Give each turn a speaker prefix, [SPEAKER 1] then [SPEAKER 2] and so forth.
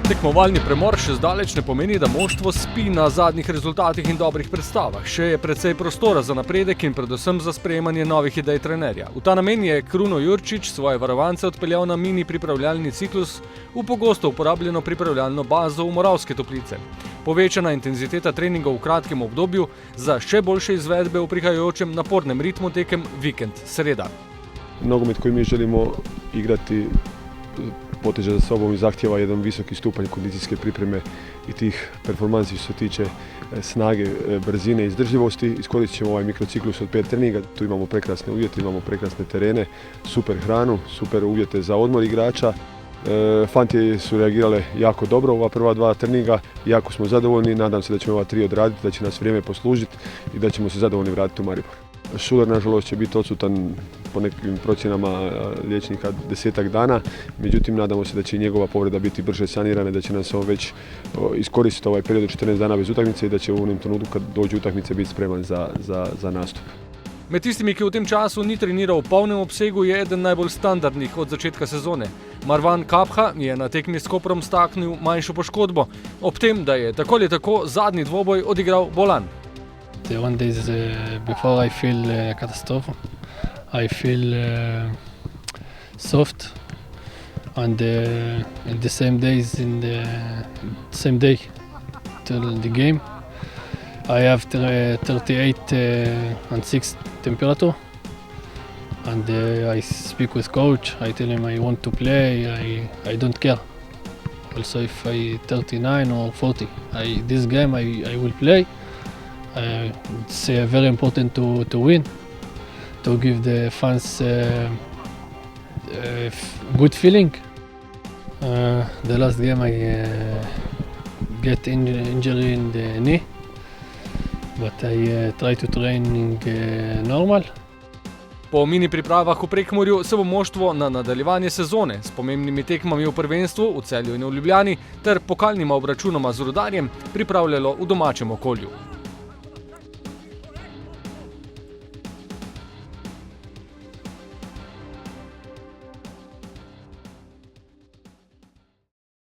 [SPEAKER 1] Tekmovalni premor še zdaleč ne pomeni, da moštvo spi na zadnjih rezultatih in dobrih predstavah. Še je precej prostora za napredek in predvsem za sprejemanje novih idej trenerja. V ta namen je Kruno Jurčič svoje varovance odpeljal na mini pripravljalni ciklus v pogosto uporabljeno pripravljalno bazo v Moravske Toplice. Povečana intenziteta treningov v kratkem obdobju za še boljše izvedbe v prihajajočem napornem ritmu tekem vikend, sreda.
[SPEAKER 2] Nogomet koji mi želimo igrati poteže za sobom i zahtjeva jedan visoki stupanj kondicijske pripreme i tih performansi što se tiče snage, brzine i izdržljivosti. Iskoristit ćemo ovaj mikrociklus od 5 treninga. Tu imamo prekrasne uvjete, imamo prekrasne terene, super hranu, super uvjete za odmor igrača. Fanti su reagirale jako dobro u ova prva 2 treninga, jako smo zadovoljni, nadam se da ćemo ova 3 odraditi, da će nas vrijeme poslužiti i da ćemo se zadovoljni vratiti u Maribor. Šuler nažalost će biti odsutan po nekim procjenama liječnika 10-ak dana, međutim nadamo se da će i njegova povreda biti brže sanirana, da će nas on već iskoristiti ovaj period od 14 dana bez utakmice i da će u onom trenutku kad dođe utakmice biti spreman za nastup.
[SPEAKER 1] Med tistimi, ki v tem času ni treniral v polnem obsegu, je eden najbolj standardnih od začetka sezone. Marwan Kapha je na tekmi s Koprom staknil manjšo poškodbo, ob tem, da je tako ali tako zadnji dvoboj odigral bolan.
[SPEAKER 3] The 1 days before I feel catastrophe. I feel soft, and in the same days, in the same day till the game, I have 38.6 temperature, and I speak with coach. I tell him I want to play. I don't care. Also, if I 39 or 40, this game I will play. It's very important to win, to give the fans good feeling. The last game I get injury in the knee, but I try to training normal.
[SPEAKER 1] Po mini pripravah v Prekmurju se bo moštvo na nadaljevanje sezone s pomembnimi tekmami v prvenstvu v Celju in v Ljubljani ter pokalnima obračunoma z Rudarjem pripravljalo v domačem okolju.